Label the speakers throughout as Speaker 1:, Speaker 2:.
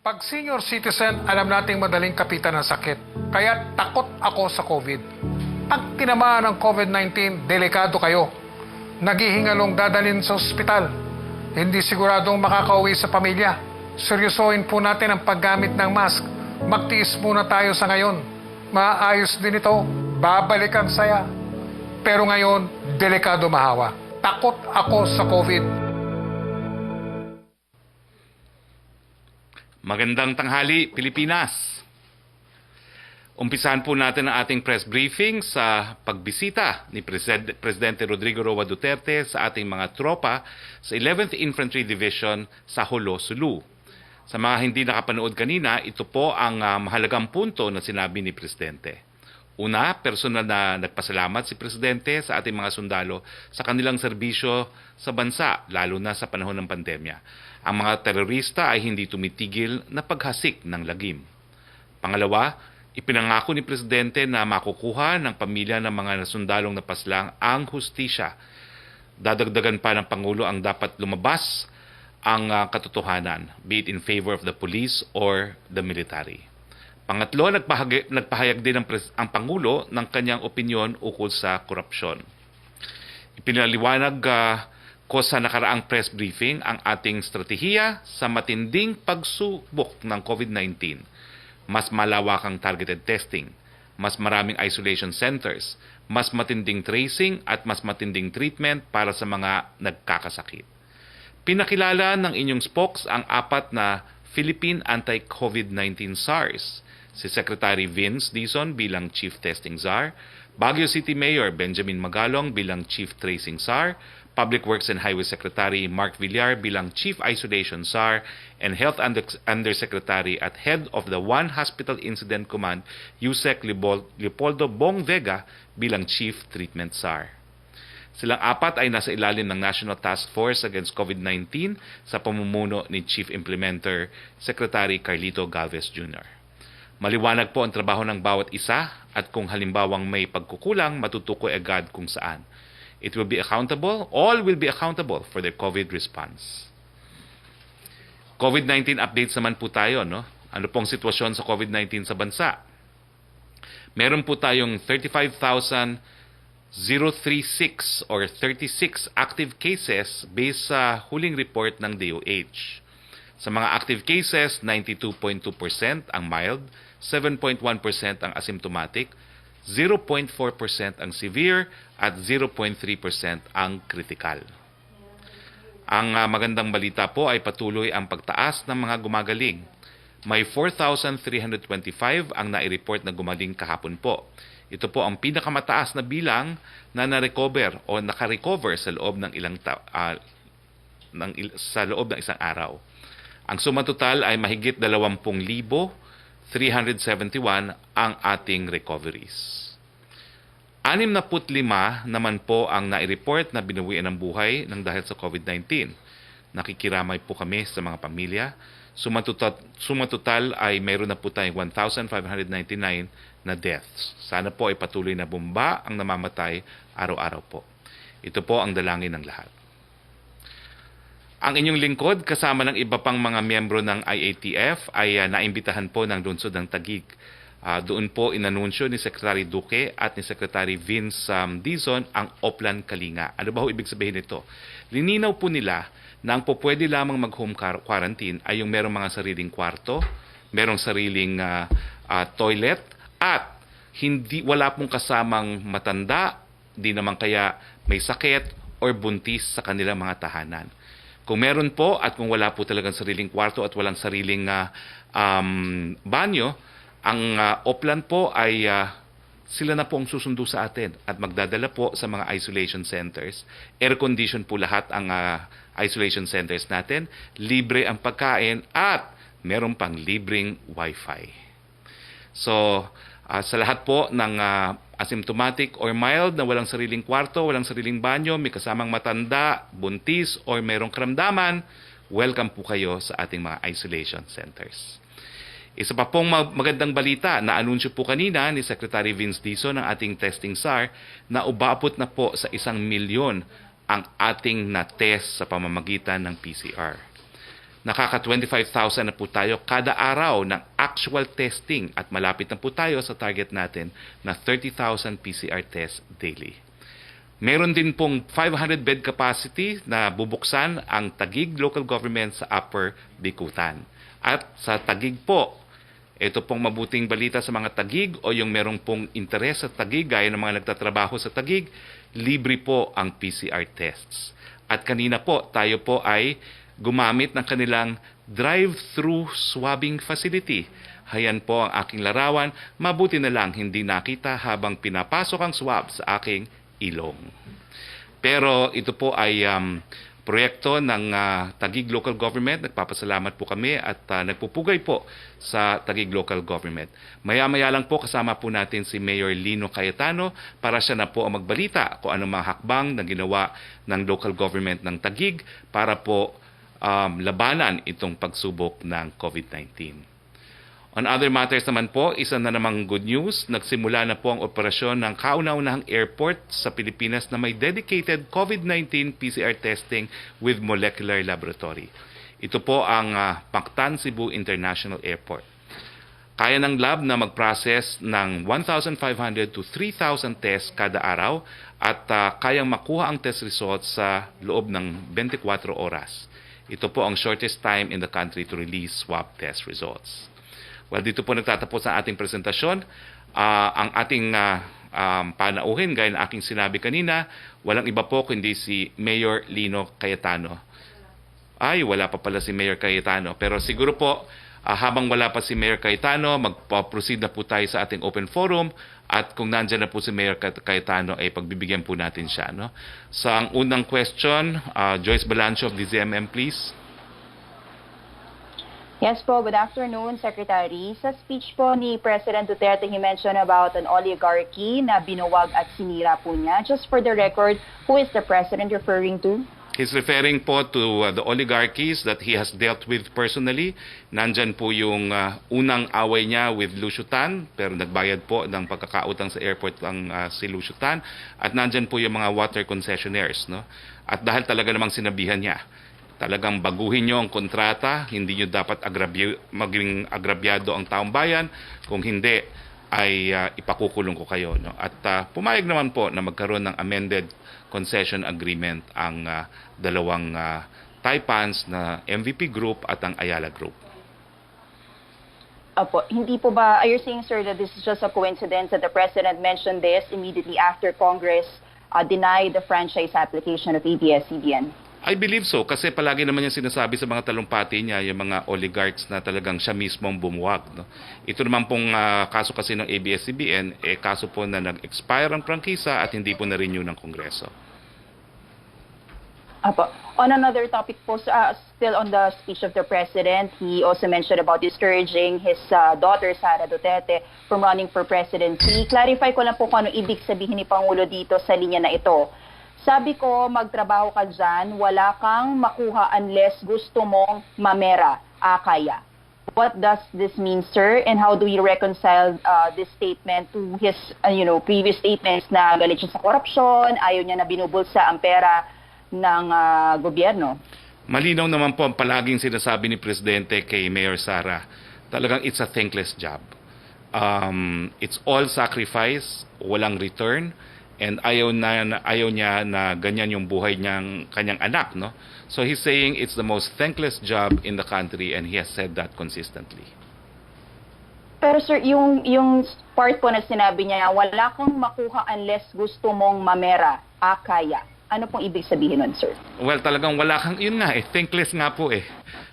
Speaker 1: Pag senior citizen, alam nating madaling kapitan ng sakit. Kaya takot ako sa COVID. Pag tinamaan ng COVID-19, delikado kayo. Naghihingalong dadalhin sa ospital. Hindi siguradong makakauwi sa pamilya. Seryosohin po natin ang paggamit ng mask. Magtiis muna tayo sa ngayon. Maayos din ito. Babalik ang saya. Pero ngayon, delikado mahawa. Takot ako sa COVID.
Speaker 2: Magandang tanghali, Pilipinas. Umpisahan po natin ang ating press briefing sa pagbisita ni Presidente Rodrigo Roa Duterte sa ating mga tropa sa 11th Infantry Division sa Jolo, Sulu. Sa mga hindi nakapanood kanina, ito po ang mahalagang punto na sinabi ni Presidente. Una, personal na nagpasalamat si Presidente sa ating mga sundalo sa kanilang serbisyo sa bansa, lalo na sa panahon ng pandemya. Ang mga terorista ay hindi tumitigil na paghasik ng lagim. Pangalawa, ipinangako ni Presidente na makukuha ng pamilya ng mga nasundalong napaslang ang hustisya. Dadagdagan pa ng Pangulo ang dapat lumabas ang katotohanan, be it in favor of the police or the military. Pangatlo, nagpahayag din ang Pangulo ng kanyang opinyon ukol sa korupsyon. Ipinaliwanag ko sa nakaraang press briefing ang ating strategiya sa matinding pagsubok ng COVID-19. Mas malawakang targeted testing, mas maraming isolation centers, mas matinding tracing at mas matinding treatment para sa mga nagkakasakit. Pinakilala ng inyong spokes ang 4 na Philippine Anti-COVID-19 SARS, si Secretary Vince Dizon bilang Chief Testing SAR, Baguio City Mayor Benjamin Magalong bilang Chief Tracing SAR, Public Works and Highway Secretary Mark Villar bilang Chief Isolation SAR, and Health Undersecretary at Head of the One Hospital Incident Command, Yusek Leopoldo Bong Vega bilang Chief Treatment SAR. Silang 4 ay nasa ilalim ng National Task Force Against COVID-19 sa pamumuno ni Chief Implementer Secretary Carlito Galvez Jr. Maliwanag po ang trabaho ng bawat isa at kung halimbawang may pagkukulang, matutukoy agad kung saan. It will be accountable, all will be accountable for their COVID response. COVID-19 updates naman po tayo, no? Ano pong sitwasyon sa COVID-19 sa bansa? Meron po tayong 35,036 or 36 active cases based sa huling report ng DOH. Sa mga active cases, 92.2% ang mild, 7.1% ang asymptomatic, 0.4% ang severe, at 0.3% ang critical. Ang magandang balita po ay patuloy ang pagtaas ng mga gumagaling. May 4,325 ang nai-report na gumaling kahapon po. Ito po ang pinakamataas na bilang na na-recover o naka-recover sa loob ng isang araw. Ang suma total ay mahigit 20,371 ang ating recoveries. 65 naman po ang nai-report na binawian ng buhay ng dahil sa COVID-19. Nakikiramay po kami sa mga pamilya. Suma total ay mayroon na po tayong 1,599 na deaths. Sana po ay patuloy na bumaba ang namamatay araw-araw po. Ito po ang dalangin ng lahat. Ang inyong lingkod kasama ng iba pang mga miyembro ng IATF ay naimbitahan po ng lungsod ng Taguig. Doon po inanunsyo ni Secretary Roque at ni Secretary Vince Dizon ang Oplan Kalinga. Ano ba ho ibig sabihin nito? Lininaw po nila na ang pwede lamang mag-home quarantine ay yung merong mga sariling kwarto, merong sariling toilet, at wala pong kasamang matanda, di naman kaya may sakit or buntis sa kanilang mga tahanan. Kung meron po at kung wala po talagang sariling kwarto at walang sariling banyo, ang Oplan po ay sila na po ang susundo sa atin at magdadala po sa mga isolation centers. Air condition po lahat ang isolation centers natin. Libre ang pagkain at meron pang libreng wifi. So, sa lahat po ng asymptomatic or mild na walang sariling kwarto, walang sariling banyo, may kasamang matanda, buntis, or mayroong karamdaman, welcome po kayo sa ating mga isolation centers. Isa pa pong magandang balita na anunsyo po kanina ni Secretary Vince Dizon ng ating testing SAR na ubabot na po sa 1 milyon ang ating na-test sa pamamagitan ng PCR. Nakaka 25,000 na po tayo kada araw ng actual testing at malapit na po tayo sa target natin na 30,000 PCR tests daily. Meron din pong 500 bed capacity na bubuksan ang Taguig Local Government sa Upper Bicutan. At sa Taguig po, ito pong mabuting balita sa mga Taguig o yung merong pong interes sa Taguig gaya ng mga nagtatrabaho sa Taguig, libre po ang PCR tests. At kanina po, tayo po ay gumamit ng kanilang drive-through swabbing facility. Hayan po ang aking larawan. Mabuti na lang hindi nakita habang pinapasok ang swab sa aking ilong. Pero ito po ay proyekto ng Taguig Local Government. Nagpapasalamat po kami at nagpupugay po sa Taguig Local Government. Maya-maya lang po kasama po natin si Mayor Lino Cayetano para siya na po ang magbalita kung anong mga hakbang na ginawa ng local government ng Taguig para po labanan itong pagsubok ng COVID-19. On other matters naman po, isa na namang good news, nagsimula na po ang operasyon ng kauna-unahang airport sa Pilipinas na may dedicated COVID-19 PCR testing with molecular laboratory. Ito po ang Mactan Cebu International Airport. Kaya ng lab na mag-process ng 1,500 to 3,000 tests kada araw at kayang makuha ang test results sa loob ng 24 oras. Ito po ang shortest time in the country to release swab test results. Well, dito po nagtatapos ang ating presentasyon. Ang ating panauhin, gaya ng aking sinabi kanina, walang iba po kundi si Mayor Lino Cayetano. Ay, wala pa pala si Mayor Cayetano. Pero siguro po, habang wala pa si Mayor Cayetano, mag-proceed na po tayo sa ating open forum. At kung nandyan na po si Mayor Cayetano, ay pagbibigyan po natin siya. No? Sa ang unang question, Joyce Balancho of DZMM, please.
Speaker 3: Yes po, good afternoon, Secretary. Sa speech po ni President Duterte, he mentioned about an oligarchy na binuwag at sinira po niya. Just for the record, who is the President referring to?
Speaker 2: He's referring po to the oligarchies that he has dealt with personally. Nandyan po yung unang away niya with Lusutan, pero nagbayad po ng pagkakautang sa airport ang si Lusutan. At nandyan po yung mga water concessionaires. No? At dahil talaga namang sinabihan niya, talagang baguhin nyo ang kontrata, hindi nyo dapat maging agrabyado ang taong bayan, kung hindi ay ipakukulong ko kayo. No? At pumayag naman po na magkaroon ng amended concession agreement ang dalawang Taipans na MVP Group at ang Ayala Group.
Speaker 3: Opo, hindi po ba, are you saying, sir, that this is just a coincidence that the President mentioned this immediately after Congress denied the franchise application of ABS-CBN?
Speaker 2: I believe so, kasi palagi naman yung sinasabi sa mga talumpati niya, yung mga oligarchs na talagang siya mismo ang bumuwag. No? Ito naman pong kaso kasi ng ABS-CBN, kaso po na nag-expire ang prangkisa at hindi po na-renew ng Kongreso.
Speaker 3: Apo. On another topic po, still on the speech of the President, he also mentioned about discouraging his daughter, Sara Duterte, from running for presidency. Clarify ko lang po kung ano ibig sabihin ni Pangulo dito sa linya na ito. Sabi ko, magtrabaho ka dyan, wala kang makuha unless gusto mong mamera, kaya. What does this mean, sir? And how do we reconcile this statement to his previous statements na galit siya sa korupsyon, ayaw niya na binubulsa ang pera ng gobyerno?
Speaker 2: Malinaw naman po ang palaging sinasabi ni Presidente kay Mayor Sara. Talagang it's a thankless job. It's all sacrifice, walang return. And ayaw niya na ganyan yung buhay niyang kanyang anak, no? So he's saying it's the most thankless job in the country and he has said that consistently.
Speaker 3: Pero sir, yung part po na sinabi niya, wala kang makuha unless gusto mong mamera, kaya. Ano pong ibig sabihin nun, sir?
Speaker 2: Well, talagang wala kang, yun nga thankless nga po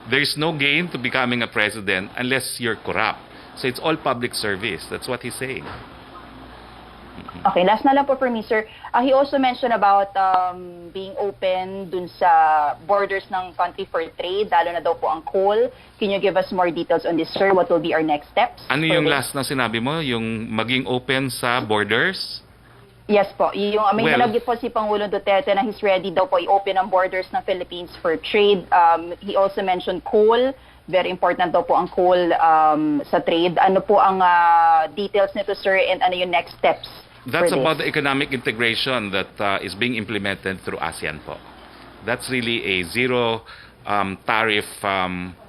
Speaker 2: There's no gain to becoming a president unless you're corrupt. So it's all public service. That's what he's saying.
Speaker 3: Okay, last na lang po for me, sir. He also mentioned about being open dun sa borders ng country for trade, lalo na daw po ang coal. Can you give us more details on this, sir? What will be our next steps?
Speaker 2: Ano yung last na sinabi mo? Yung maging open sa borders?
Speaker 3: Yes po. May nalagit po si Pangulong Duterte na he's ready daw po i-open ang borders ng Philippines for trade. He also mentioned coal. Very important daw po ang coal sa trade. Ano po ang details nito, sir, and ano yung next steps?
Speaker 2: That's about the economic integration that is being implemented through ASEAN po. That's really a zero tariff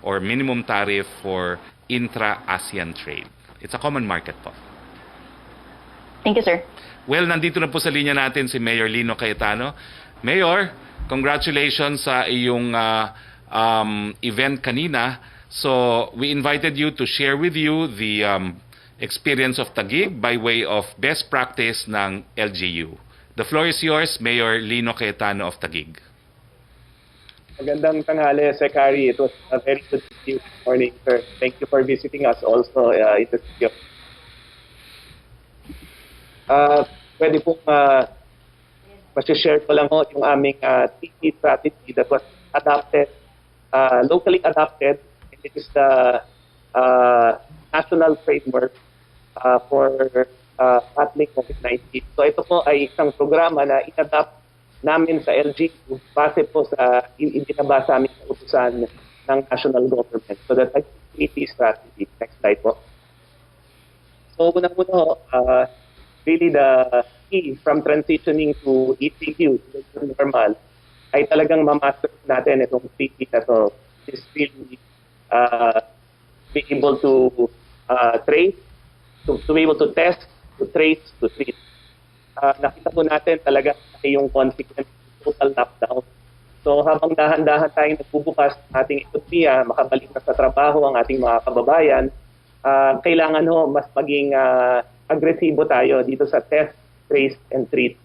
Speaker 2: or minimum tariff for intra-ASEAN trade. It's a common market po.
Speaker 3: Thank you, sir.
Speaker 2: Well, nandito na po sa linya natin si Mayor Lino Cayetano. Mayor, congratulations sa iyong event kanina. So, we invited you to share with you the experience of Taguig by way of best practice ng LGU. The floor is yours, Mayor Lino Cayetano of Taguig.
Speaker 4: Magandang tanghali, Secretary. It was a very good to see you this morning, sir. Thank you for visiting us also in the studio. Pwede pong share ko lang ho yung aming TP strategy that was adopted, locally adopted. It is the national framework for battling COVID-19. So ito po ay isang programa na i-adapt namin sa LGU base po sa ibinaba sa aming kautusan ng national government. So that ay TP strategy. Next slide po. So unang-una ho, really the key from transitioning to ECQ to the new normal ay talagang mamaster natin itong TP na to. Is really be able to trace, to be able to test, to trace, to treat. Nakita po natin talaga yung consequence of total lockdown. So habang dahan-dahan tayong nagbubukas ating ekonomiya, makabalik na sa trabaho ang ating mga kababayan, kailangan ho mas maging agresibo tayo dito sa test, trace, and treat.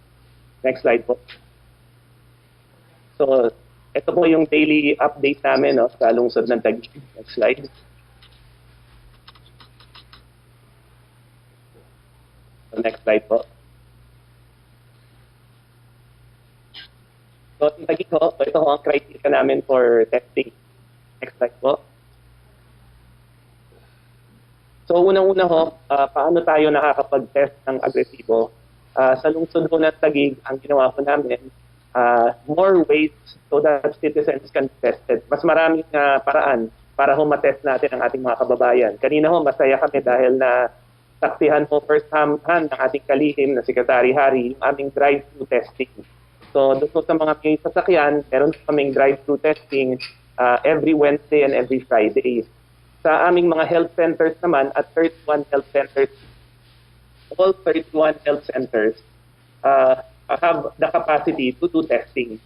Speaker 4: Next slide po. So ito po yung daily update namin sa lungsod ng Taguig. Next slide. So next slide po. So in Taguig ho, ito ho ang criteria namin for testing. Next slide po. So unang-una ho, paano tayo nakakapag-test ng agresibo? Sa lungsod ho ng Taguig, ang ginawa ko namin, more ways so that citizens can be tested. Mas maraming paraan para ho matest natin ang ating mga kababayan. Kanina ho, masaya kami dahil na saksihan ho first hand ng ating kalihim na Secretary Harry yung aming drive-thru testing. So doon sa mga may sasakyan, meron kaming drive-thru testing every Wednesday and every Friday. Sa aming mga health centers naman, at 31 health centers, all 31 health centers, have the capacity to do testing.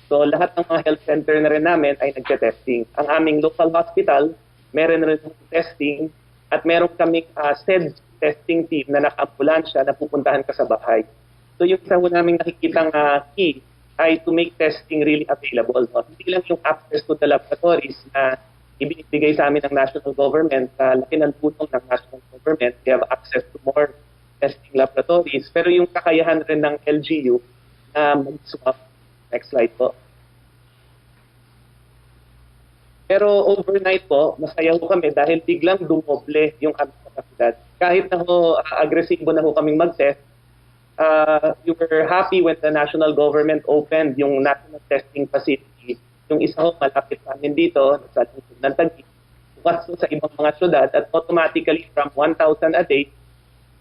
Speaker 4: So lahat ng mga health center na rin namin ay nagte-testing. Ang aming local hospital, meron rin testing at meron kaming SED testing team na naka-ambulansya na pupuntahan ka sa bahay. So yung isa ho namin nakikitang key ay to make testing really available. No? Hindi lang yung access to the laboratories na ibinibigay sa amin ng national government, laki ng tulong ng national government, they have access to more testing laboratories, pero yung kakayahan rin ng LGU na mag-swap. Next slide po. Pero overnight po, masaya ho kami dahil biglang dumoble yung aming kapasidad. Kahit na ho, agresibo na ho kaming mag-test, we were happy when the national government opened yung national testing facility. Yung isa ho, malapit sa amin dito, sa lungsod ng Taguig, bukas sa ibang mga syudad at automatically from 1,000 a day,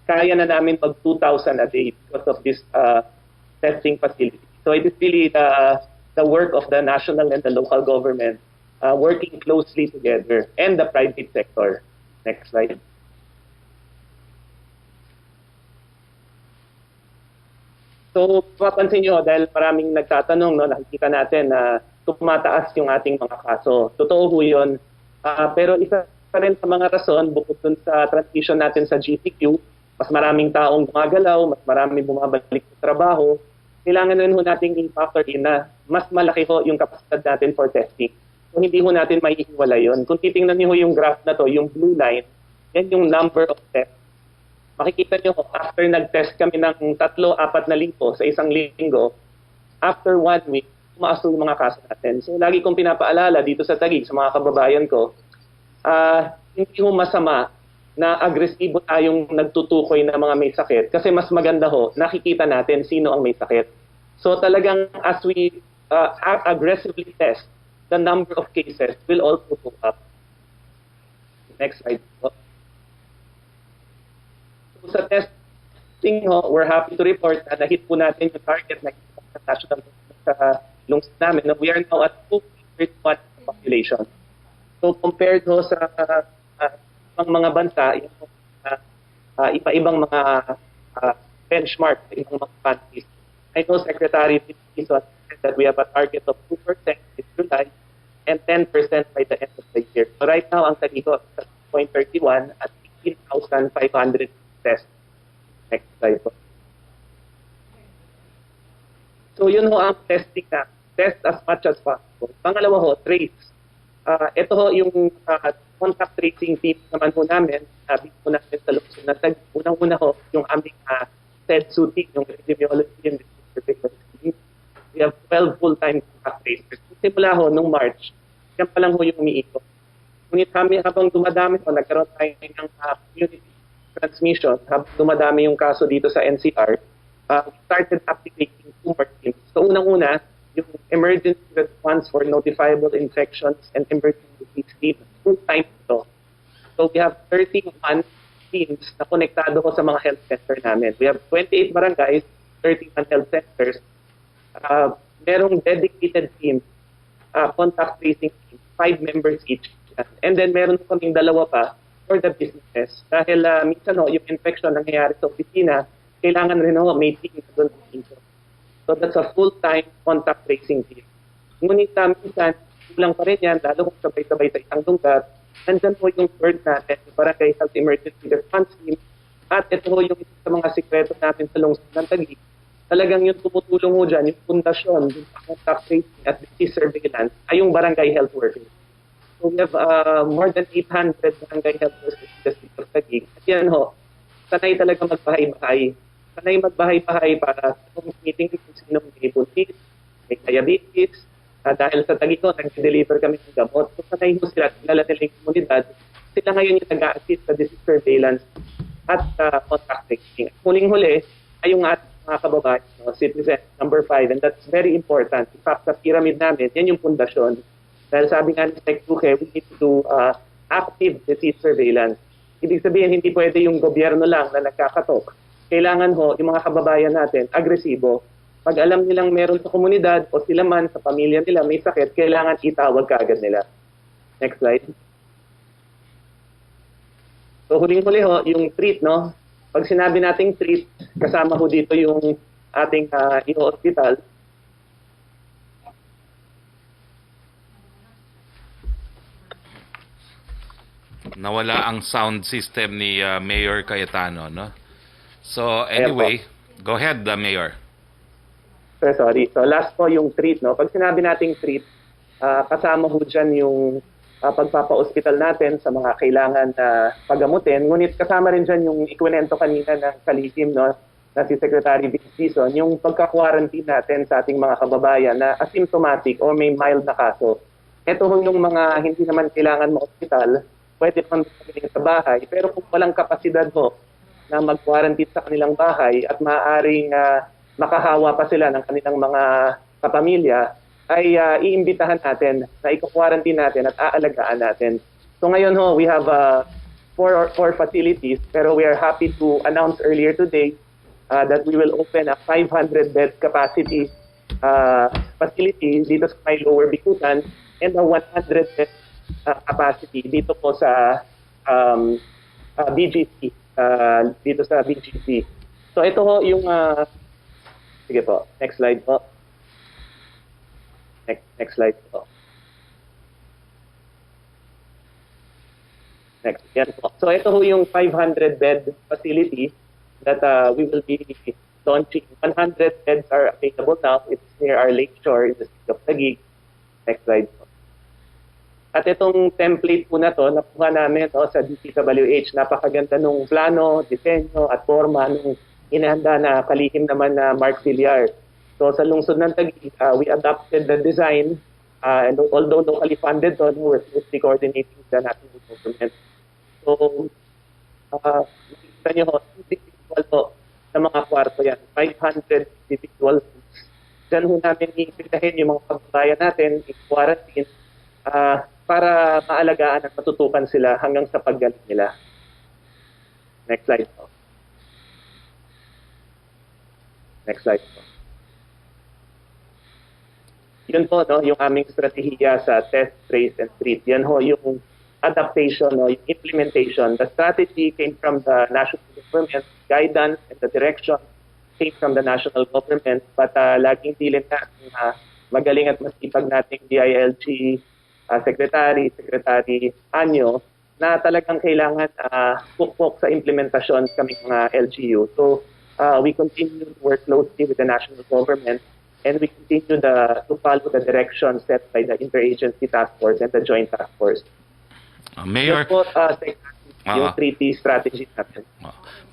Speaker 4: kaya na namin mag 2,000 a day because of this testing facility. So it is really the work of the national and the local government working closely together and the private sector. Next slide. So papansin nyo, dahil maraming nagtatanong, nakikita natin na tumataas yung ating mga kaso. Totoo ho yun. Pero isa pa rin sa mga rason, bukod dun sa transition natin sa GCQ, mas maraming taong gumagalaw, mas maraming bumabalik sa trabaho, kailangan rin ho natin i-factor in na mas malaki ho yung kapasidad natin for testing. So hindi ho natin maiiwala yun. Kung titingnan niyo ho yung graph na to, yung blue line, yan yung number of tests. Makikita niyo ho, after nag-test kami ng 3-4 na lipo sa isang linggo, after 1 week, tumaas yung mga kaso natin. So lagi kong pinapaalala dito sa Taguig, sa mga kababayan ko, hindi ho masama na agresibo tayong nagtutukoy ng mga may sakit kasi mas maganda ho, nakikita natin sino ang may sakit. So talagang as we aggressively test, the number of cases will also go up. Next slide po. So sa testing ho, we're happy to report na na-hit po natin yung target na national sa lungsod namin. We are now at 231 population. So compared ho sa mga bansa, yung iba-ibang mga benchmark sa ibang mga countries. I know Secretary Vinicius said that we have a target of 2% in July and 10% by the end of the year. So right now, ang taligo is 0.31 at 16,500 tests. Next slide po. So yun ho ang testing na. Test as much as possible. Pangalawa ho, trace. Ito ho yung contact tracing team naman ho namin. Sabi po natin sa lungsod na unang-una ho, yung aming SEDSU team, yung epidemiology and surveillance team. We have 12 full-time contact tracers. Simula ho, nung March, yan pa lang ho yung umiikot. Ngunit habang dumadami ho, nagkaroon tayo ng community transmission, habang dumadami yung kaso dito sa NCR, we started activating 2 more teams. So unang-una, yung emergency response for notifiable infections and emergency disease team, full-time ito. So we have 31 teams na konektado ko sa mga health center namin. We have 28 barangays, 31 health centers. Merong dedicated team, contact tracing team, 5 members each. And then meron kaming 2 pa for the businesses. Dahil minsan yung infection nangyayari sa opisina, kailangan rin may team na doon dito. So that's a full-time contact tracing team. Ngunit minsan, kulang pa rin yan, lalo kung sabay-sabay sa isang lugar. Nandyan po yung third natin, yung Barangay Health Emergency Response Team. At ito po yung isa sa mga sikreto natin sa lungsod ng Taguig. Talagang yung tumutulong mo dyan, yung pundasyon, yung contact tracing at disease surveillance, ay yung barangay health workers. So we have more than 800 barangay health workers in the state of Taguig. At yan ho, sanay talaga magbahay-bahay. Sanay magbahay-bahay para kung meeting kung sino may buntis, may diabetes, dahil sa Taguig ko, nag-deliver kami ng gamot. So sanay mo sila, kilala nila yung komunidad. Sila ngayon yung nag-a-assist sa disease surveillance at contact tracing. Huling-huli ay yung ating mga kababayan, citizen number 5, and that's very important. In fact, sa pyramid namin, yan yung pundasyon. Dahil sabi nga ni Sec. Roque, we need to do active disease surveillance. Ibig sabihin, hindi pwede yung gobyerno lang na nagkakatok. Kailangan ho, yung mga kababayan natin, agresibo. Pag alam nilang meron sa komunidad o sila man sa pamilya nila may sakit, kailangan itawag kaagad nila. Next slide. So huling-huli ho, yung treat, no? Pag sinabi nating treat, kasama ho dito yung ating i-hospital.
Speaker 2: Nawala ang sound system ni Mayor Cayetano, no? So anyway, go ahead, Mayor.
Speaker 4: Sorry. So last po yung treat, no? Pag sinabi nating treat, kasama ho dyan yung pagpapa-hospital natin sa mga kailangan na pagamutin. Ngunit kasama rin dyan yung ikwento kanina ng kalihim, no? Na si Secretary Vinicius, yung pagka-quarantine natin sa ating mga kababayan na asymptomatic o may mild na kaso. Ito yung mga hindi naman kailangan ma-hospital, pwede pang sa bahay. Pero kung walang kapasidad ho na mag-quarantine sa kanilang bahay at maaaring makahawa pa sila ng kanilang mga kapamilya, ay iimbitahan natin na i-quarantine natin at aalagaan natin. So ngayon ho, we have 4 facilities, pero we are happy to announce earlier today that we will open a 500-bed capacity facility dito sa may Lower Bikutan and a 100-bed capacity dito po sa BGC, dito sa BGC. So ito ho yung sige po, next slide po. Next slide po. Next, yan po. So ito ho yung 500-bed facility that we will be launching. 100 beds are available now. It's near our lakeshore in the city of Taguig. Next slide po. At itong template po na to, nakuha namin sa DPWH. Napakaganda nung plano, disenyo at forma nung inihanda na kalihim naman na Mark Villar. So sa lungsod ng Taguig, we adopted the design, and although locally funded, we're closely coordinating the national government. So, nakikita nyo, individual po sa mga kwarto yan, 500 individual rooms. Diyan ho namin iimbitahin yung mga kababayan natin, i-quarantine, para maalagaan at matutukan sila hanggang sa paggaling nila. Next slide po. Next slide po. yun po, no, yung aming strategiya sa test, trace, and treat. Yan ho yung adaptation, no, yung implementation. The strategy came from the national government, guidance and the direction came from the national government. But laging dilin na magaling at masipag nating DILG Secretary Anyo na talagang kailangan pukpok sa implementasyon kaming mga LGU. So we continue to work closely with the national government and we continue to follow the direction set by the Interagency Task Force and the Joint Task Force.
Speaker 2: Mayor,
Speaker 4: Yes po, yung treaty strategy natin.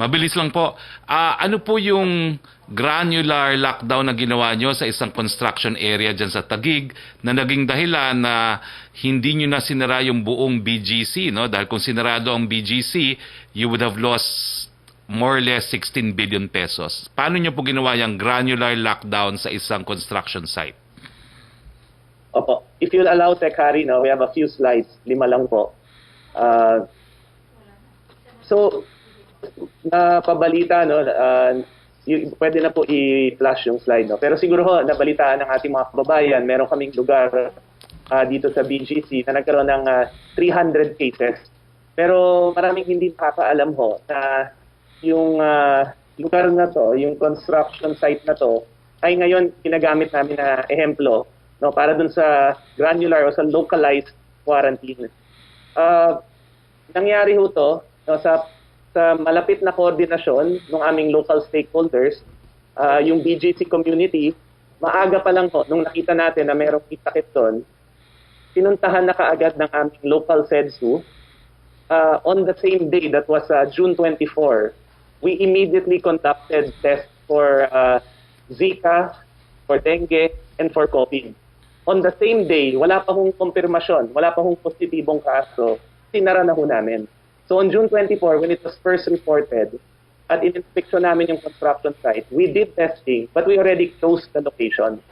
Speaker 2: mabilis lang po. Ano po yung granular lockdown na ginawa nyo sa isang construction area dyan sa Taguig na naging dahilan na hindi nyo na sinara yung buong BGC, no? Dahil kung sinarado ang BGC, you would have lost more or less 16 billion pesos. Paano nyo po ginawa yung granular lockdown sa isang construction site?
Speaker 4: Opo. If you'll allow, Secretary, no, we have a few slides. 5 lang po. So, napabalita, no, pwede na po i-flash yung slide. No? Pero siguro ho, nabalitaan ng ating mga kababayan, meron kaming lugar dito sa BGC na nagkaroon ng 300 cases. Pero maraming hindi nakakaalam ho na yung lugar na to, yung construction site na to, ay ngayon ginagamit namin na ehemplo, no, para dun sa granular o sa localized quarantine. Nangyari ho to, no, sa malapit na koordinasyon ng aming local stakeholders, yung BGC community, maaga pa lang ho, nung nakita natin na merong sakit doon, pinuntahan na kaagad ng aming local SEDSU. On the same day, that was June 24, we immediately conducted tests for Zika, for dengue, and for COVID. On the same day, wala pa hong kumpirmasyon, wala pa hong positibong kaso, sinara na ho namin. So on June 24, when it was first reported, at in-inspection namin yung construction site, we did testing, but we already closed the location.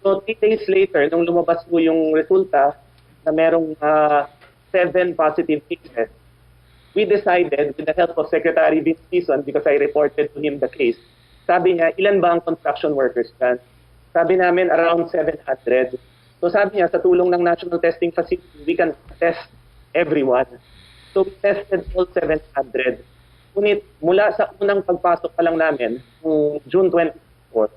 Speaker 4: So 3 days later, nung lumabas po yung resulta na merong 7 positive cases, we decided, with the help of Secretary Vince Tison, because I reported to him the case, sabi niya, ilan ba ang construction workers dyan? Sabi namin, around 700. So sabi niya, sa tulong ng National Testing Facility, we can test everyone. So we tested all 700. Ngunit mula sa unang pagpasok pa lang namin, June 24,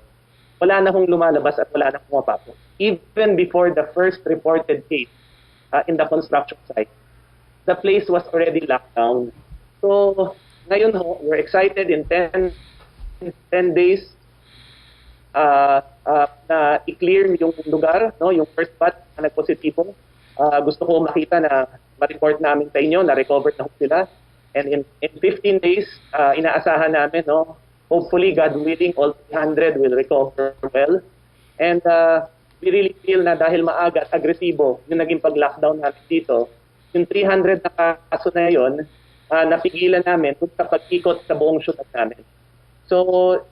Speaker 4: wala na hong lumalabas at wala na pumapasok. Even before the first reported case in the construction site, the place was already locked down. So ngayon ho, we're excited in 10 days na i-clear yung lugar, no, yung first batch na nagpositibo. Gusto ko makita na ma-report namin sa inyo na recovered na sila. And in 15 days, inaasahan namin, no, hopefully, God willing, all 300 will recover well. And we really feel na dahil maaga at agresibo yung naging pag-lockdown namin dito, yung 300 na kaso na yun, napigilan namin kung sa pag-ikot sa buong syudad namin. So,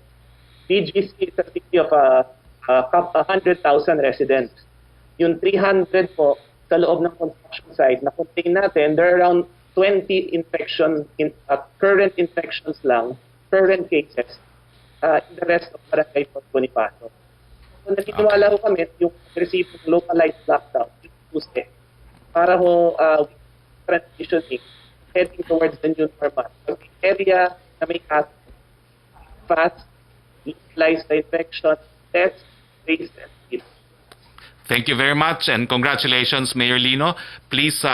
Speaker 4: BGC is a city of 100,000 residents. Yung 300 po, sa loob ng construction site na contain natin, there are around 20 current infections lang, current cases, in the rest of Barangay Fort Bonifacio. So nagtitiwala ho kami yung receive localized lockdown para ho transitioning, heading towards the new normal. So the area na may cases, fast, localize the infection, test, trace, and treat.
Speaker 2: Thank you very much and congratulations, Mayor Lino. Please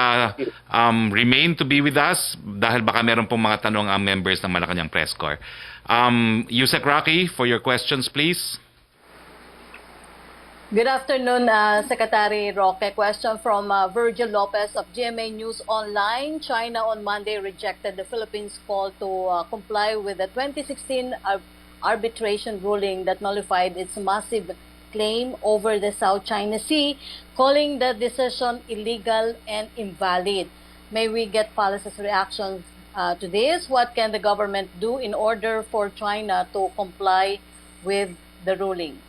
Speaker 2: remain to be with us dahil baka meron pong mga tanong ang members ng Malacañang Press Corps. Yusek Roque, for your questions, please.
Speaker 5: Good afternoon, Secretary Roque. Question from Virgil Lopez of GMA News Online. China on Monday rejected the Philippines' call to comply with the 2016 arbitration ruling that nullified its massive claim over the South China Sea, calling the decision illegal and invalid. May we get Palace's reactions to this? What can the government do in order for China to comply with the ruling?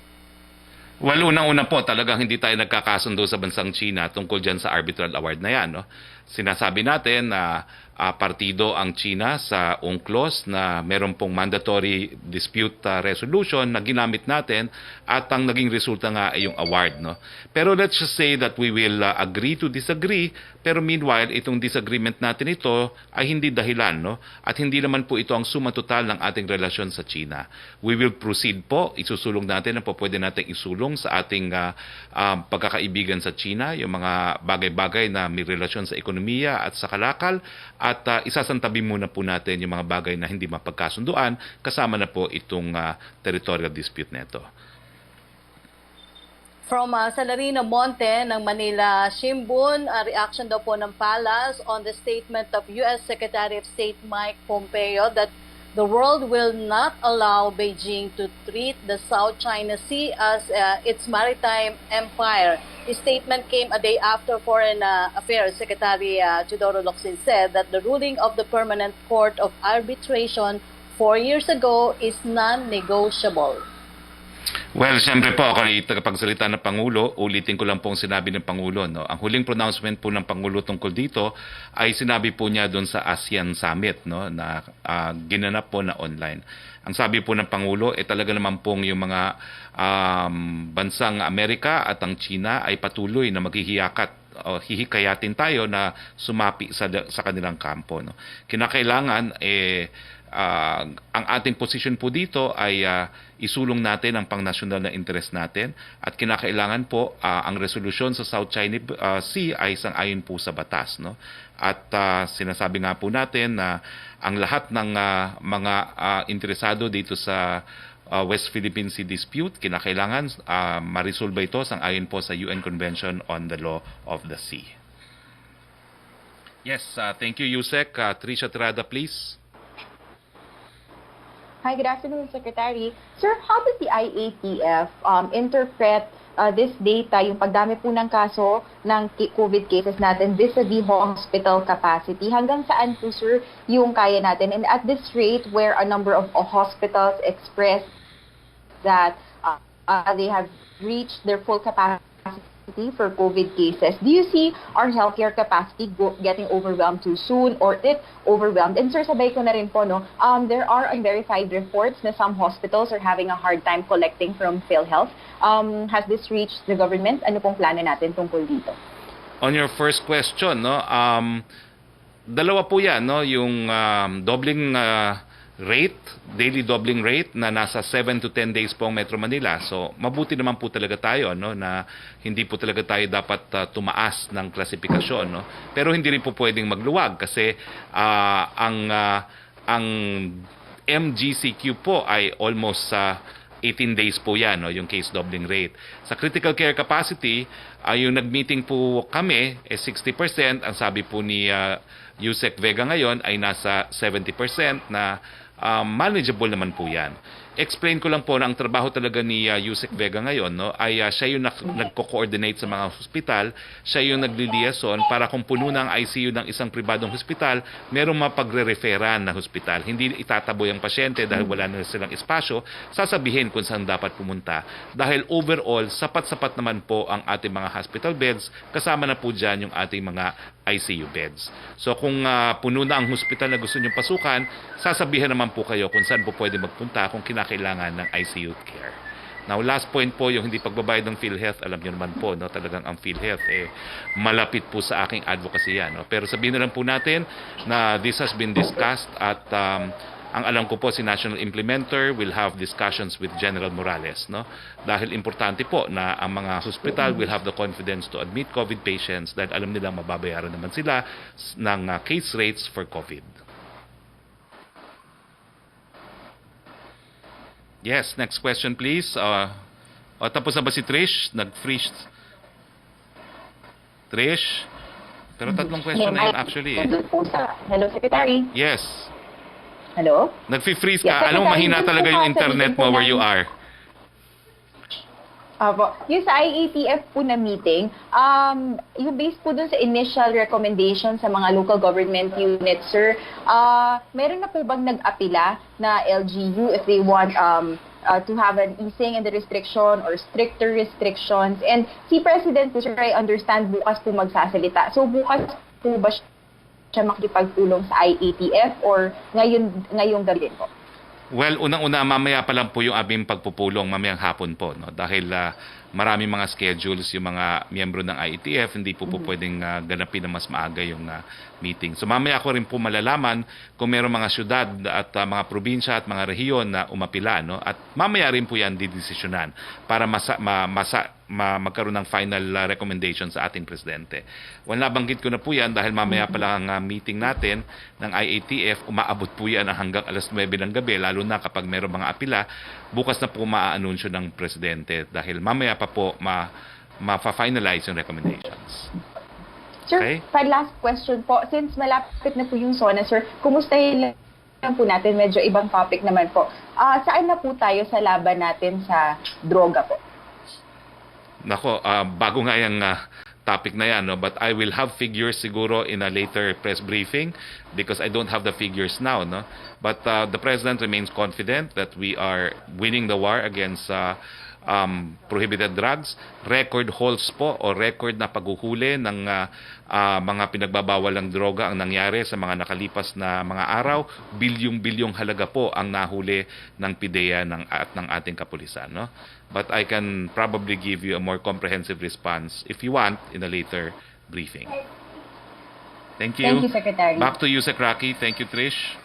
Speaker 2: Well, unang-una po, talagang hindi tayo nagkakasundo sa bansang China tungkol dyan sa arbitral award na yan. No? Sinasabi natin na partido ang China sa UNCLOS na meron pong mandatory dispute resolution na ginamit natin at ang naging resulta nga ay yung award. No? Pero let's just say that we will agree to disagree, pero meanwhile itong disagreement natin ito ay hindi dahilan, no? At hindi naman po ito ang suma total ng ating relasyon sa China. We will proceed po, isusulong natin ang po pwede natin isulong sa ating pagkakaibigan sa China, yung mga bagay-bagay na may relasyon sa ekonomiya at sa kalakal, at isasantabi muna po natin yung mga bagay na hindi mapagkasunduan, kasama na po itong territorial dispute neto.
Speaker 5: From Salarino Monte ng Manila Shimbun, reaction daw po ng Palace on the statement of U.S. Secretary of State Mike Pompeo that the world will not allow Beijing to treat the South China Sea as its maritime empire. The statement came a day after Foreign Affairs Secretary Teodoro Locsin said that the ruling of the Permanent Court of Arbitration 4 years ago is non-negotiable.
Speaker 2: Well, siyempre po ako ay tagapagsalita ng Pangulo, ulitin ko lang pong sinabi ng Pangulo. No? Ang huling pronouncement po ng Pangulo tungkol dito ay sinabi po niya doon sa ASEAN Summit, no? Na ginanap po na online. Ang sabi po ng Pangulo, talaga naman pong yung mga bansang Amerika at ang China ay patuloy na maghihiyakat o hihikayatin tayo na sumapi sa kanilang kampo. No? Kinakailangan ang ating posisyon po dito ay isulong natin ang pangnasyonal na interest natin at kinakailangan po ang resolusyon sa South China Sea ay sang-ayon po sa batas. No? At sinasabi nga po natin na ang lahat ng mga interesado dito sa West Philippine Sea dispute, kinakailangan ma-resolve ito sang-ayon po sa UN Convention on the Law of the Sea. Yes, thank you, Yusek. Tricia Trada, please.
Speaker 3: Hi, good afternoon, Secretary. Sir, how does the IATF interpret this data, yung pagdami po ng kaso ng COVID cases natin vis-a-vis hospital capacity? Hanggang saan po, sir, yung kaya natin? And at this rate, where a number of hospitals express that they have reached their full capacity for COVID cases, do you see our healthcare capacity getting overwhelmed too soon or it overwhelmed? And sir, sabay ko na rin po, no, there are unverified reports na some hospitals are having a hard time collecting from PhilHealth. Has this reached the government? Ano pong plano natin tungkol dito?
Speaker 2: On your first question, no, dalawa po yan, no, yung doubling rate, daily doubling rate na nasa 7 to 10 days po ang Metro Manila. So, mabuti naman po talaga tayo, no, na hindi po talaga tayo dapat tumaas ng klasifikasyon, no. Pero hindi rin po pwedeng magluwag kasi ang MGCQ po ay almost 18 days po yan, no, yung case doubling rate. Sa critical care capacity, yung nag-meeting po kami 60%. Ang sabi po ni Yusek Vega ngayon ay nasa 70% na manageable naman po yan. Explain ko lang po na ang trabaho talaga ni Yusek Vega ngayon, no, ay siya yung nagko-coordinate sa mga hospital, siya yung nagli-liaison para kung puno ng ICU ng isang pribadong hospital, merong mapagre-referan na hospital. Hindi itataboy ang pasyente dahil wala na silang espasyo, sasabihin kung saan dapat pumunta. Dahil overall, sapat-sapat naman po ang ating mga hospital beds, kasama na po dyan yung ating mga ICU beds. So kung puno na ang hospital na gusto nyong pasukan, sasabihin naman po kayo kung saan po pwede magpunta kung kinakailangan ng ICU care. Now, last point po, yung hindi pagbabayad ng PhilHealth, alam niyo naman po, no, talagang ang PhilHealth malapit po sa aking advocacy yan. No? Pero sabihin na lang po natin na this has been discussed at ang alam ko po si National Implementer will have discussions with General Morales, no? Dahil importante po na ang mga hospital will have the confidence to admit COVID patients dahil alam nila mababayaran naman sila ng case rates for COVID. Yes, next question please. Tapos na ba si Trish? Nag-freeze. Trish? Pero tatlong question na yun actually.
Speaker 3: Hello, Secretary.
Speaker 2: Yes.
Speaker 3: Hello?
Speaker 2: Nag-freeze ka.
Speaker 3: Yes,
Speaker 2: Alam mo, mahina talaga yung internet mo where you are.
Speaker 3: Yung sa IATF po na meeting, yung based po dun sa initial recommendation sa mga local government units, sir, meron na po bang nag-apila na LGU if they want to have an easing in the restriction or stricter restrictions? And si President po, sir, I understand bukas po magsasalita. So bukas po ba siya makipagtulong sa IATF or ngayong gabi din po?
Speaker 2: Well, unang-una, mamaya pa lang po yung aming pagpupulong, mamayang hapon po. No? Dahil maraming mga schedules yung mga miyembro ng IETF, hindi po pwedeng ganapin na mas maaga yung meeting. So mamaya ko rin po malalaman kung mayroong mga syudad at mga probinsya at mga rehiyon na umapila. No? At mamaya rin po yan didesisyonan para magkaroon ng final recommendation sa ating presidente. Well, nabanggit ko na po yan dahil mamaya pa lang ang meeting natin ng IATF, umaabot po yan hanggang alas 9 ng gabi, lalo na kapag mayroong mga apila, bukas na po maaanunsyo ng presidente dahil mamaya pa po ma-finalize yung recommendations.
Speaker 3: Sir,
Speaker 2: Okay.
Speaker 3: last question po. Since malapit na po yung SONA, sir, kumustahin lang po natin, medyo ibang topic naman po. Saan na po tayo sa laban natin sa droga po?
Speaker 2: Nako, bago nga yung topic na yan, no? But I will have figures siguro in a later press briefing because I don't have the figures now. No? But the President remains confident that we are winning the war against prohibited drugs. Record holds po o record na paghuhuli ng mga pinagbabawalang droga ang nangyari sa mga nakalipas na mga araw. Bilyong-bilyong halaga po ang nahuli ng PIDEA at ng ating kapulisan. No? But I can probably give you a more comprehensive response if you want in a later briefing. Thank you.
Speaker 3: Thank you, Secretary.
Speaker 2: Back to you, Sec. Roque. Thank you, Trish.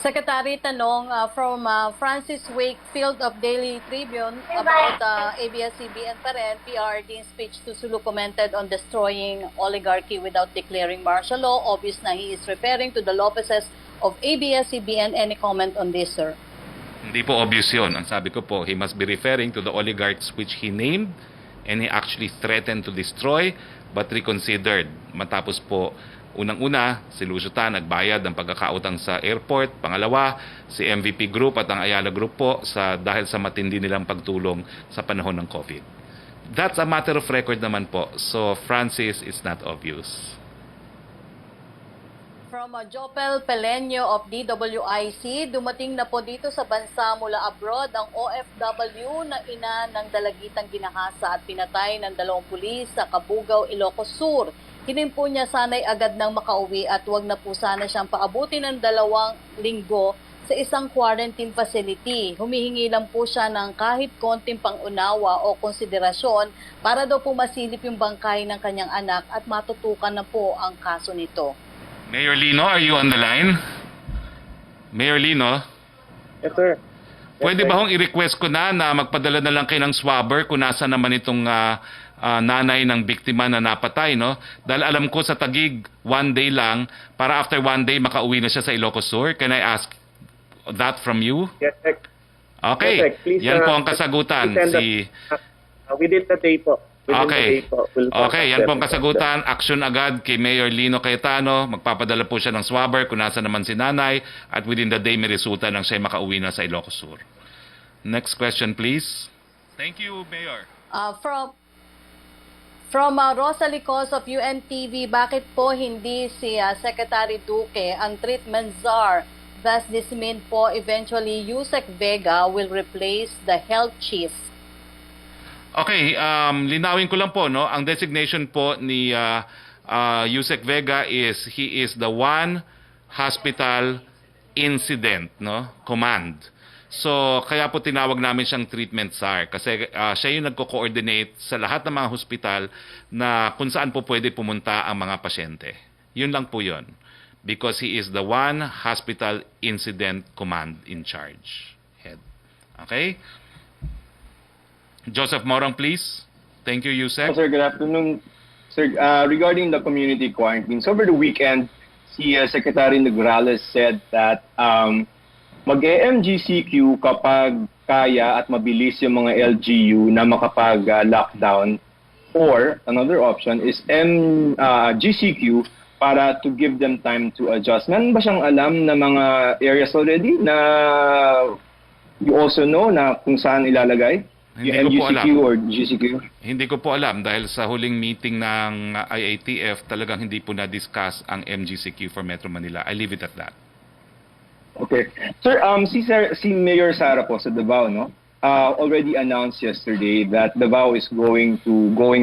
Speaker 5: Secretary, tanong from Francis Wakefield of Daily Tribune about ABS-CBN pa rin. PR Dean's speech to Sulu commented on destroying oligarchy without declaring martial law. Obvious na he is referring to the Lopezes of ABS-CBN. Any comment on this, sir?
Speaker 2: Hindi po obvious yun. Ang sabi ko po, he must be referring to the oligarchs which he named and he actually threatened to destroy but reconsidered. Matapos po, unang-una, si Luciota nagbayad ng pagkakautang sa airport. Pangalawa, si MVP Group at ang Ayala Group po dahil sa matindi nilang pagtulong sa panahon ng COVID. That's a matter of record naman po. So, Francis, it's not obvious.
Speaker 5: From Jopel Pelenyo of DWIC, dumating na po dito sa bansa mula abroad ang OFW na ina ng dalagitang ginahasa at pinatay ng 2 pulis sa Cabugao, Ilocos Sur. Hinimpo niya sana'y agad nang makauwi at wag na po sana siyang paabutin ng 2 linggo sa isang quarantine facility. Humihingi lang po siya ng kahit konting pangunawa o konsiderasyon para daw po masilip yung bangkay ng kanyang anak at matutukan na po ang kaso nito.
Speaker 2: Mayor Lino, are you on the line? Mayor Lino?
Speaker 4: Yes, sir.
Speaker 2: Pwede ba hong i-request ko na magpadala na lang kayo ng swabber kung nasa naman itong nanay ng biktima na napatay, no? Dahil alam ko sa Taguig, 1 day lang, para after 1 day makauwi na siya sa Ilocos Sur. Can I ask that from you?
Speaker 4: Yes, sir.
Speaker 2: Okay,
Speaker 4: Yes, sir. Please,
Speaker 2: yan po ang kasagutan.
Speaker 4: Within the day po. Within
Speaker 2: Okay.
Speaker 4: the day po.
Speaker 2: Okay, yan po ang kasagutan. Action agad kay Mayor Lino Cayetano. Magpapadala po siya ng swabber kung nasa naman si nanay at within the day may resulta nang siya makauwi na sa Ilocos Sur. Next question, please. Thank you, Mayor.
Speaker 5: From Rosalie Cos of UNTV, bakit po hindi si Secretary Duque ang treatment czar? Does this mean po eventually Yusek Vega will replace the health chief?
Speaker 2: Okay, linawin ko lang po, no? Ang designation po ni Yusek Vega is he is the one hospital incident, no? Command. So, kaya po tinawag namin siyang treatment czar kasi siya yung nagko-coordinate sa lahat ng mga hospital na kung saan po pwede pumunta ang mga pasyente. Yun lang po yun. Because he is the one hospital incident command in charge. Head. Okay? Joseph Morang, please. Thank you, Yusek.
Speaker 6: Sir, good afternoon. Sir, regarding the community quarantines, over the weekend, si Secretary Nograles said that mag-MGCQ kapag kaya at mabilis yung mga LGU na makapag-lockdown, or another option is GCQ para to give them time to adjust. Meron ba siyang alam na mga areas already na you also know na kung saan ilalagay?
Speaker 2: Hindi
Speaker 6: Yung
Speaker 2: ko po
Speaker 6: MGCQ
Speaker 2: alam.
Speaker 6: or GCQ?
Speaker 2: Hindi ko po alam dahil sa huling meeting ng IATF talagang hindi po na-discuss ang MGCQ for Metro Manila. I leave it at that.
Speaker 6: Okay. Sir, si Mayor Sara po sa Davao, no? Already announced yesterday that Davao is going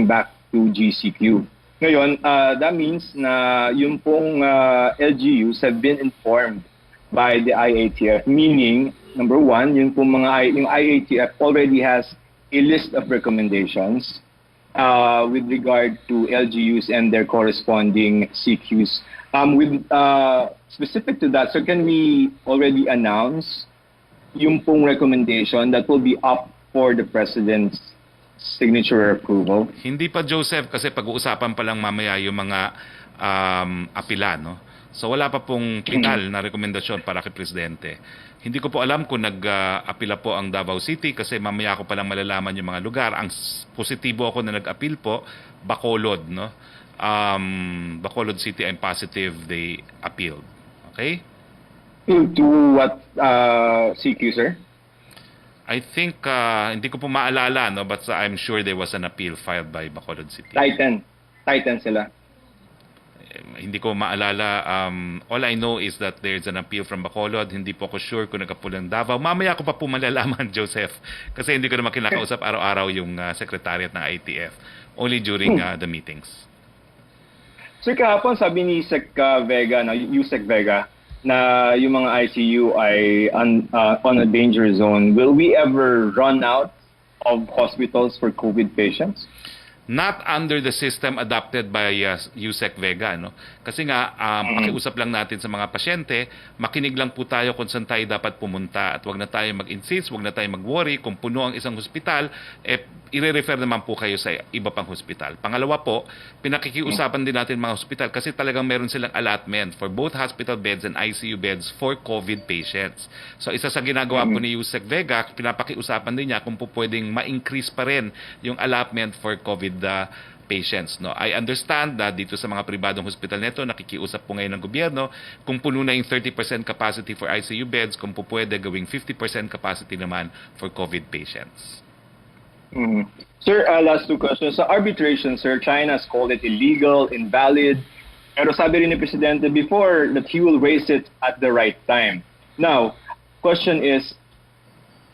Speaker 6: back to GCQ. Ngayon, that means na yung pong LGUs have been informed by the IATF, meaning, number one, yung pong yung IATF already has a list of recommendations with regard to LGUs and their corresponding CQs. Specific to that, so can we already announce yung pong recommendation that will be up for the President's signature approval?
Speaker 2: Hindi pa, Joseph, kasi pag-uusapan pa lang mamaya yung mga apila, no? So wala pa pong final na rekomendasyon para kay Presidente. Hindi ko po alam kung nag-apila po ang Davao City kasi mamaya ko pa lang malalaman yung mga lugar. Ang positibo ako na nag-appeal po, Bacolod, no? Bacolod City, I'm positive they appealed. Okay?
Speaker 6: To what CQ, sir?
Speaker 2: I think, hindi ko po maalala, no? But I'm sure there was an appeal filed by Bacolod City.
Speaker 6: Titan sila.
Speaker 2: Hindi ko maalala. All I know is that there's an appeal from Bacolod. Hindi po ako sure kung nagkapulang Davao. Mamaya ko pa po malalaman, Joseph. Kasi hindi ko naman kinakausap araw-araw yung secretariat ng ITF. Only during the meetings.
Speaker 6: Sir, kahapon sabi ni Sec Vega, Yusek Vega, na yung mga ICU ay on a danger zone. Will we ever run out of hospitals for COVID patients?
Speaker 2: Not under the system adopted by Yusek Vega, no? Kasi nga pakiusap lang natin sa mga pasyente, makinig lang po tayo kung saan tayo dapat pumunta at wag na tayo mag-insist, wag na tayo mag-worry kung puno ang isang hospital, i-refer naman po kayo sa iba pang hospital. Pangalawa po, pinakikiusapan din natin mga hospital kasi talagang meron silang allotment for both hospital beds and ICU beds for COVID patients. So isa sa ginagawa po ni Yusek Vega, pinapakiusapan din niya kung po pwedeng ma-increase pa rin yung allotment for COVID patients, no? I understand that dito sa mga pribadong hospital nito, nakikiusap po ngayon ng gobyerno kung puno na yung 30% capacity for ICU beds, kung po pwede gawing 50% capacity naman for COVID patients.
Speaker 6: Sir, last two questions. Sa arbitration, sir, China has called it illegal, invalid. Pero sabi rin ni Presidente before that he will raise it at the right time. Now, question is,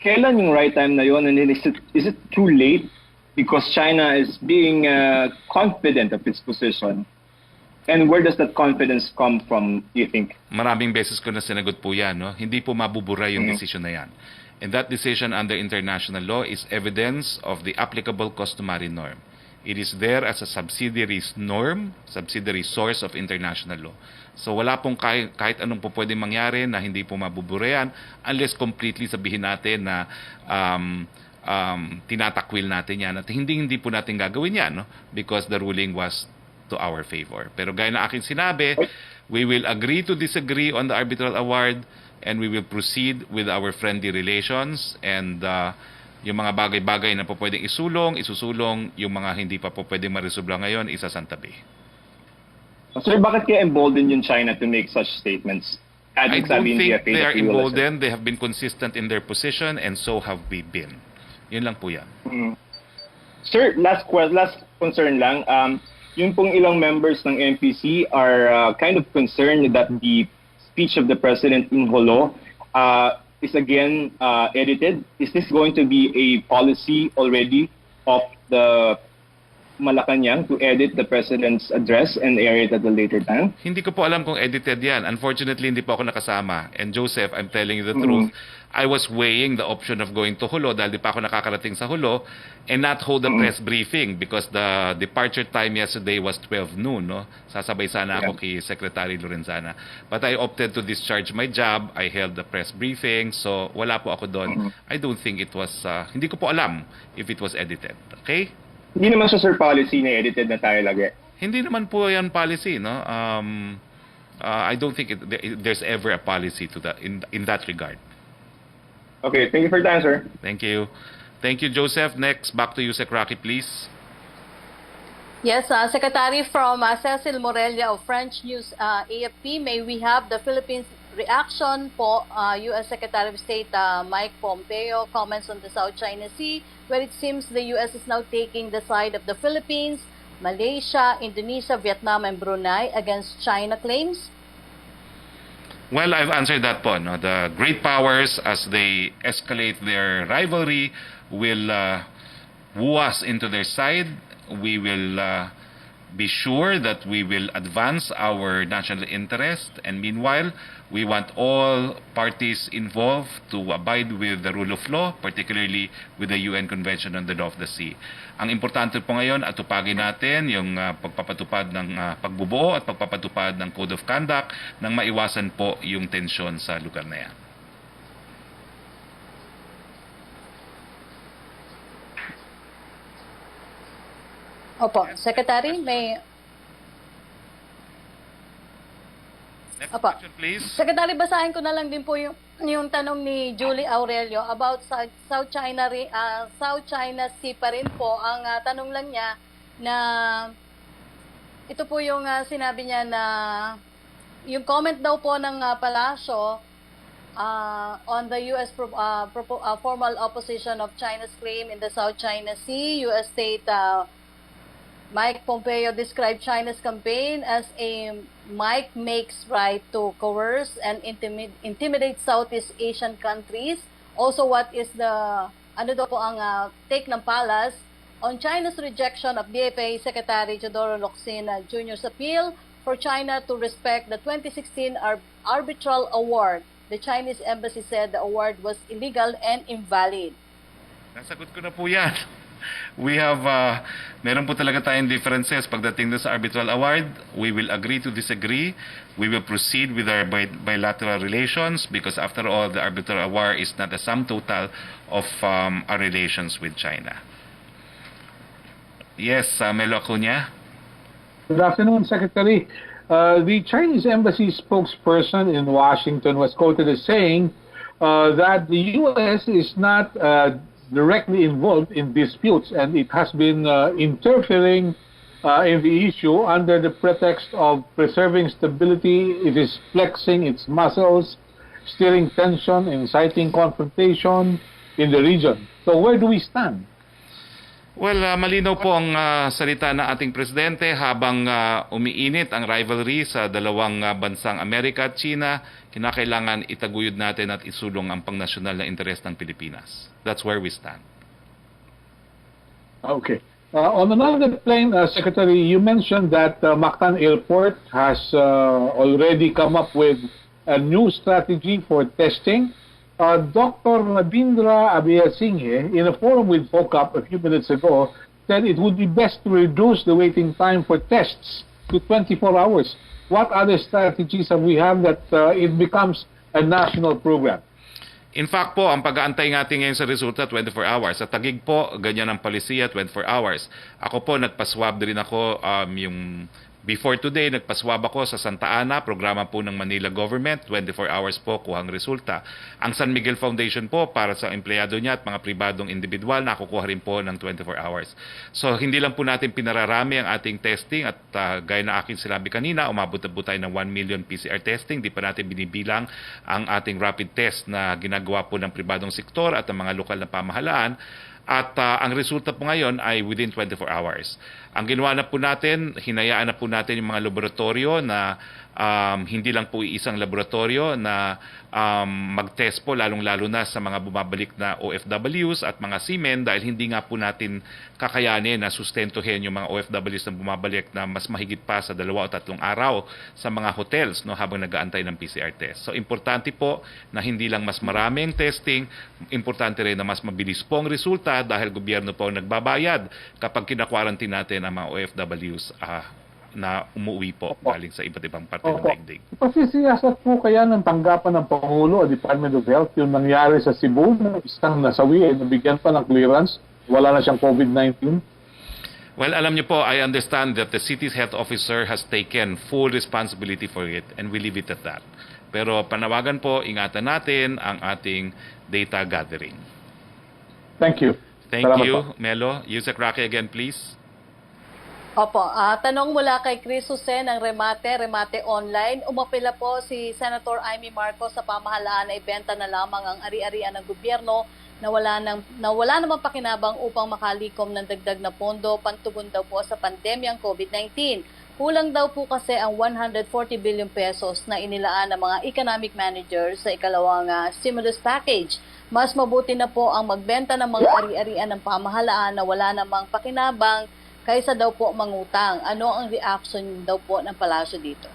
Speaker 6: kailan yung right time na yun? And is it too late? Because China is being confident of its position. And where does that confidence come from, do you think?
Speaker 2: Maraming beses ko na sinagot po yan, no? Hindi po mabubura yung decision na yan. And that decision under international law is evidence of the applicable customary norm. It is there as a subsidiary norm, subsidiary source of international law. So wala pong kahit anong po pwedeng mangyari na hindi po mabubura yan unless completely sabihin natin na tinatakwil natin yan at hindi po natin gagawin yan, no? Because the ruling was to our favor. Pero gaya na aking sinabi, we will agree to disagree on the arbitral award and we will proceed with our friendly relations and yung mga bagay-bagay na po pwedeng isusulong, yung mga hindi pa po pwedeng maresolba ngayon, isasantabi.
Speaker 6: Sir, bakit kaya emboldened yung China to make such statements?
Speaker 2: I don't think they are emboldened. They have been consistent in their position and so have we been. Yun lang po yan.
Speaker 6: Sir, last concern lang. Yung pong ilang members ng MPC are kind of concerned that the speech of the President in Holo is again edited. Is this going to be a policy already of the Malacañang to edit the President's address and air it at a later time?
Speaker 2: Hindi ko po alam kung edited yan. Unfortunately, hindi po ako nakasama. And Joseph, I'm telling you the truth, I was weighing the option of going to Holo dahil di pa ako nakakarating sa Holo and not hold a press briefing because the departure time yesterday was 12 noon. No? Sasabay sana ako kay Secretary Lorenzana. But I opted to discharge my job. I held the press briefing. So wala po ako doon. I don't think it was, hindi ko po alam if it was edited. Okay?
Speaker 6: Hindi naman siya, sir, policy na edited na tayo lagi.
Speaker 2: Hindi naman po yan policy, no? I don't think there's ever a policy to that in that regard.
Speaker 6: Okay, thank you for the answer.
Speaker 2: Thank you. Thank you, Joseph. Next, back to you, Sec Roque, please.
Speaker 5: Yes, Secretary from Cecil Morelia of French News AFP, may we have the Philippines reaction po, U.S. Secretary of State Mike Pompeo comments on the South China Sea, where it seems the U.S. is now taking the side of the Philippines, Malaysia, Indonesia, Vietnam, and Brunei against China claims?
Speaker 2: Well, I've answered that po. No? The great powers, as they escalate their rivalry, will woo us into their side. We will be sure that we will advance our national interest, and meanwhile, we want all parties involved to abide with the rule of law, particularly with the UN Convention on the Law of the Sea. Ang importante po ngayon, atupagin natin yung pagpapatupad ng pagbubuo at pagpapatupad ng Code of Conduct nang maiwasan po yung tensyon sa lugar na yan.
Speaker 5: Opo, Secretary, may...
Speaker 2: Next
Speaker 5: Apa.
Speaker 2: question, please.
Speaker 5: Secretary, basahin ko na lang din po yung tanong ni Julie Aurelio about South China Sea pa rin po. Ang tanong lang niya na ito po yung sinabi niya na yung comment daw po ng Palasyo on the U.S. formal opposition of China's claim in the South China Sea. U.S. State Mike Pompeo described China's campaign as a Mike makes right to coerce and intimidate Southeast Asian countries. Also, what is the, ano daw po ang take ng Palace on China's rejection of DFA Secretary Teodoro Locsin Jr.'s appeal for China to respect the 2016 arbitral award. The Chinese embassy said the award was illegal and invalid.
Speaker 2: Nasagot ko na po yan. We have, meron po talaga tayong differences pagdating sa arbitral award. We will agree to disagree. We will proceed with our bilateral relations because after all, the arbitral award is not a sum total of our relations with China. Yes, Melo Acuña.
Speaker 7: Good afternoon, Secretary. The Chinese embassy spokesperson in Washington was quoted as saying that the U.S. is not directly involved in disputes, and it has been interfering in the issue under the pretext of preserving stability. It is flexing its muscles, stirring tension, inciting confrontation in the region. So where do we stand?
Speaker 2: Well, malinaw po ang salita ng ating presidente habang umiinit ang rivalry sa dalawang bansang Amerika at China, kinakailangan itaguyod natin at isulong ang pangnasyonal na interes ng Pilipinas. That's where we stand.
Speaker 7: Okay. On another plane, Secretary, you mentioned that Mactan Airport has already come up with a new strategy for testing. Dr. Rabindra Abeyasinghe, in a forum with FOCAP a few minutes ago, said it would be best to reduce the waiting time for tests to 24 hours. What other strategies have we have that it becomes a national program?
Speaker 2: In fact po, ang pag-aantay natin ngayon sa resulta 24 hours. Sa Taguig po, ganyan ang palisiya 24 hours. Ako po, nagpaswab din ako yung before today, nagpaswab ako sa Santa Ana, programa po ng Manila government, 24 hours po kuhang resulta. Ang San Miguel Foundation po, para sa empleyado niya at mga pribadong individual, nakukuha rin po ng 24 hours. So, hindi lang po natin pinararami ang ating testing at gaya na aking sinabi kanina, umabot na po tayo ng 1 million PCR testing. Di pa natin binibilang ang ating rapid test na ginagawa po ng pribadong sektor at ang mga lokal na pamahalaan. At ang resulta po ngayon ay within 24 hours. Ang ginawa na po natin, hinayaan na po natin yung mga laboratorio na hindi lang po isang laboratorio na mag-test po lalong-lalo na sa mga bumabalik na OFWs at mga seamen dahil hindi nga po natin kakayanin na sustentuhin yung mga OFWs na bumabalik na mas mahigit pa sa 2 o 3 araw sa mga hotels no, habang nag-aantay ng PCR test. So importante po na hindi lang mas maraming testing, importante rin na mas mabilis po ang resulta dahil gobyerno po ang nagbabayad kapag kinakwarantin natin ang mga OFWs na umuwi po galing sa iba't ibang parte ng daigdig.
Speaker 7: Pasisiyasat po kaya ng tanggapan ng Pangulo o Department of Health yung nangyari sa Cebu na isang nasawi ay nabigyan pa ng clearance, wala na siyang COVID-19?
Speaker 2: Well, alam niyo po, I understand that the city's health officer has taken full responsibility for it and we leave it at that. Pero panawagan po, ingatan natin ang ating data gathering.
Speaker 7: Thank you.
Speaker 2: Thank
Speaker 7: Salamat
Speaker 2: you,
Speaker 7: po.
Speaker 2: Melo. Yusek Roque again, please.
Speaker 5: Opo, tanong mula kay Chris Jose ng Remate Online. Umapila po si Senator Amy Marcos sa pamahalaan na ibenta na lamang ang ari-arian ng gobyerno na wala namang pakinabang upang makalikom ng dagdag na pondo pantugon daw po sa pandemyang COVID-19. Kulang daw po kasi ang 140 billion pesos na inilaan ng mga economic managers sa ikalawang stimulus package. Mas mabuti na po ang magbenta ng mga ari-arian ng pamahalaan na wala namang pakinabang kaysa daw po mangutang. Ano ang reaction daw po ng palasyo dito?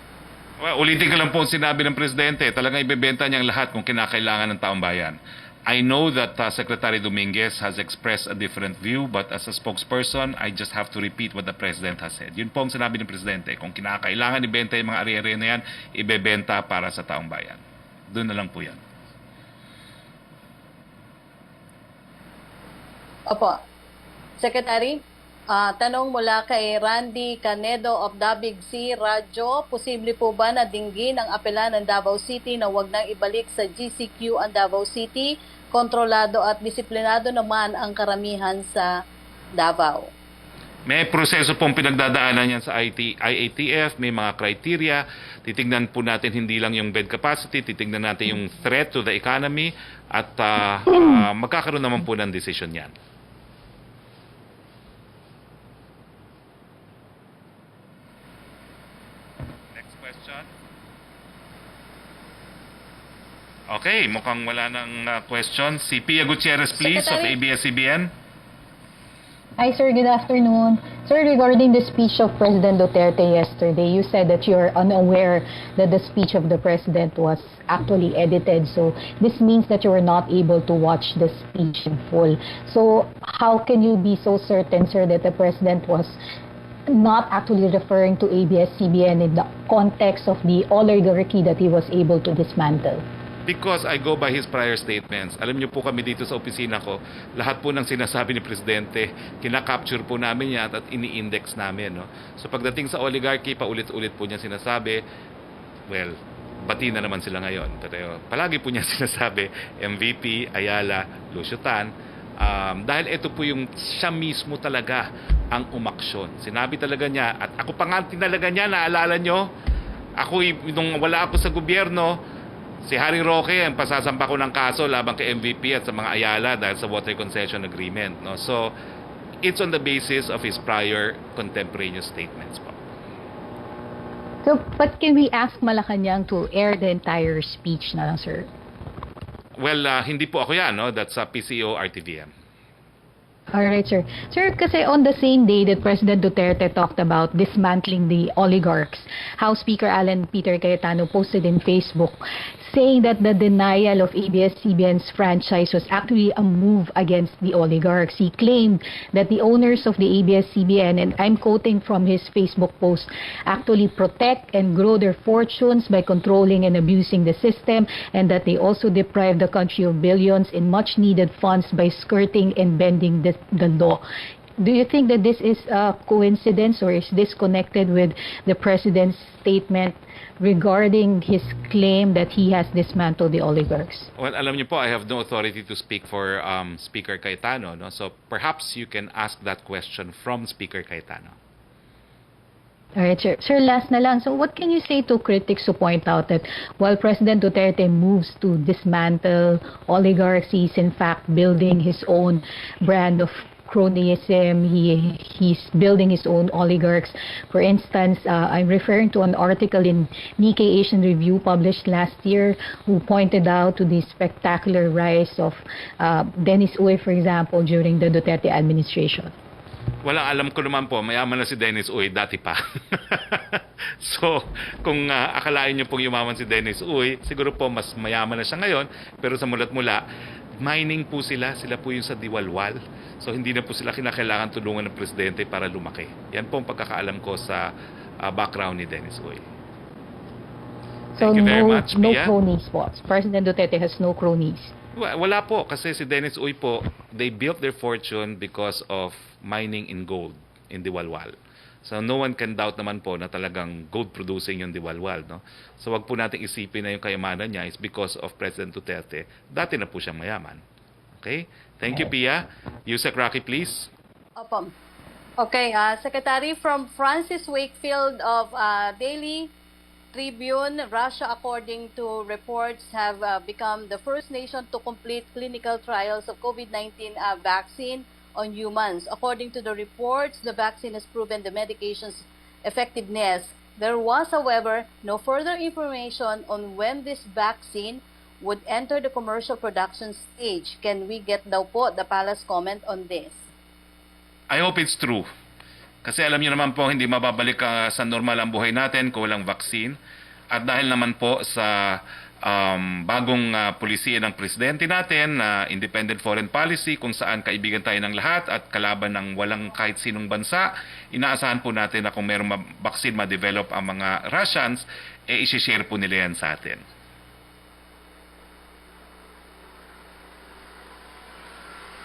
Speaker 2: Well, ulitin ko lang po ang sinabi ng Presidente. Talagang ibebenta niyang lahat kung kinakailangan ng taong bayan. I know that Secretary Dominguez has expressed a different view, but as a spokesperson, I just have to repeat what the President has said. Yun po ang sinabi ng Presidente. Kung kinakailangan ibenta yung mga ari-ari na yan, ibebenta para sa taong bayan. Doon na lang po yan.
Speaker 5: Opo. Secretary, tanong mula kay Randy Canedo of Dabig C. Radyo, posible po ba na dinggin ang apela ng Davao City na wag nang ibalik sa GCQ ang Davao City? Kontrolado at disiplinado naman ang karamihan sa Davao.
Speaker 2: May proseso pong pinagdadaanan yan sa IATF, may mga criteria. Titingnan po natin hindi lang yung bed capacity, titingnan natin yung threat to the economy at magkakaroon naman po ng decision yan. Next question. Okay, mukhang wala ng question. Si Pia Gutierrez, please, of
Speaker 5: Secretary.
Speaker 2: ABS-CBN.
Speaker 8: Hi, sir. Good afternoon. Sir, regarding the speech of President Duterte yesterday, you said that you are unaware that the speech of the president was actually edited. So this means that you were not able to watch the speech in full. So how can you be so certain, sir, that the president was not actually referring to ABS-CBN in the context of the oligarchy that he was able to dismantle?
Speaker 2: Because I go by his prior statements. Alam niyo po kami dito sa opisina ko, lahat po ng sinasabi ni Presidente, kinakapture po namin yan at ini-index namin. No? So pagdating sa oligarchy, paulit-ulit po niya sinasabi, well, bati na naman sila ngayon. Pero palagi po niya sinasabi, MVP, Ayala, Lucio Tan, dahil ito po yung siya mismo talaga ang umaksyon. Sinabi talaga niya, at ako pa nga tinalaga niya, naalala niyo, ako nung wala ako sa gobyerno, si Harry Roque ang pasasampa ko ng kaso laban kay MVP at sa mga Ayala dahil sa water concession agreement. No? So, it's on the basis of his prior contemporaneous statements po.
Speaker 8: So, but can we ask Malacañang to air the entire speech na lang, sir?
Speaker 2: Well, hindi po ako yan. No? That's PCO RTVM.
Speaker 8: All right, sir. Sir, kasi on the same day that President Duterte talked about dismantling the oligarchs, House Speaker Alan Peter Cayetano posted in Facebook saying that the denial of ABS-CBN's franchise was actually a move against the oligarchs. He claimed that the owners of the ABS-CBN, and I'm quoting from his Facebook post, actually protect and grow their fortunes by controlling and abusing the system, and that they also deprive the country of billions in much-needed funds by skirting and bending the law. Do you think that this is a coincidence, or is this connected with the President's statement regarding his claim that he has dismantled the oligarchs?
Speaker 2: Well, alam niyo po, I have no authority to speak for Speaker Cayetano. No? So perhaps you can ask that question from Speaker Cayetano.
Speaker 8: All right, sir. Sir, last na lang. So what can you say to critics who point out that while President Duterte moves to dismantle oligarchs, he's in fact building his own brand of cronyism. He's building his own oligarchs. For instance, I'm referring to an article in Nikkei Asian Review published last year who pointed out to the spectacular rise of Dennis Uy, for example, during the Duterte administration.
Speaker 2: Walang alam ko naman po, mayaman na si Dennis Uy, dati pa. So, kung akalain niyo pong yumaman si Dennis Uy, siguro po mas mayaman na siya ngayon, pero sa mulat-mula, mining po sila po yung sa diwalwal. So, hindi na po sila kinakailangan tulungan ng Presidente para lumaki. Yan po ang pagkakaalam ko sa background ni Dennis Uy.
Speaker 8: So
Speaker 2: Thank you very much,
Speaker 8: no
Speaker 2: Pia.
Speaker 8: cronies po. President Duterte has no cronies.
Speaker 2: Wala po, kasi si Dennis Uy po, they built their fortune because of mining in gold in Diwalwal. So no one can doubt naman po na talagang gold producing yung Diwalwal. No? So wag po nating isipin na yung kayamanan niya is because of President Duterte. Dati na po siyang mayaman. Okay? Thank you, Pia. Yusek Roque, please.
Speaker 5: Opo. Okay, Secretary, from Francis Wakefield of Daily Tribune, Russia, according to reports, have become the first nation to complete clinical trials of COVID-19 vaccine on humans. According to the reports, the vaccine has proven the medication's effectiveness. There was, however, no further information on when this vaccine would enter the commercial production stage. Can we get daw po the palace comment on this?
Speaker 2: I hope it's true. Kasi alam niyo naman po, hindi mababalik sa normal ang buhay natin kung walang vaccine. At dahil naman po sa bagong pulisiya ng presidente natin na independent foreign policy kung saan kaibigan tayo ng lahat at kalaban ng walang kahit sinong bansa, inaasahan po natin na kung mayroong vaccine ma-develop ang mga Russians, isi-share po nila yan sa atin.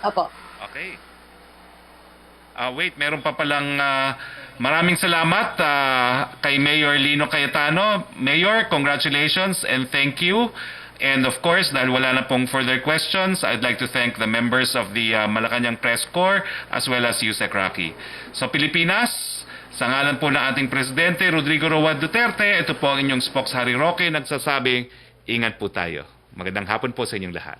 Speaker 5: Opo.
Speaker 2: Okay. Wait, meron pa palang maraming salamat kay Mayor Lino Cayetano. Mayor, congratulations and thank you. And of course, dahil wala na pong further questions, I'd like to thank the members of the Malacañang Press Corps as well as Yusek Roque. So Pilipinas, sa ngalan po ng ating Presidente Rodrigo Roa Duterte, ito po ang inyong spokeshari Roque nagsasabing, ingat po tayo. Magandang hapon po sa inyong lahat.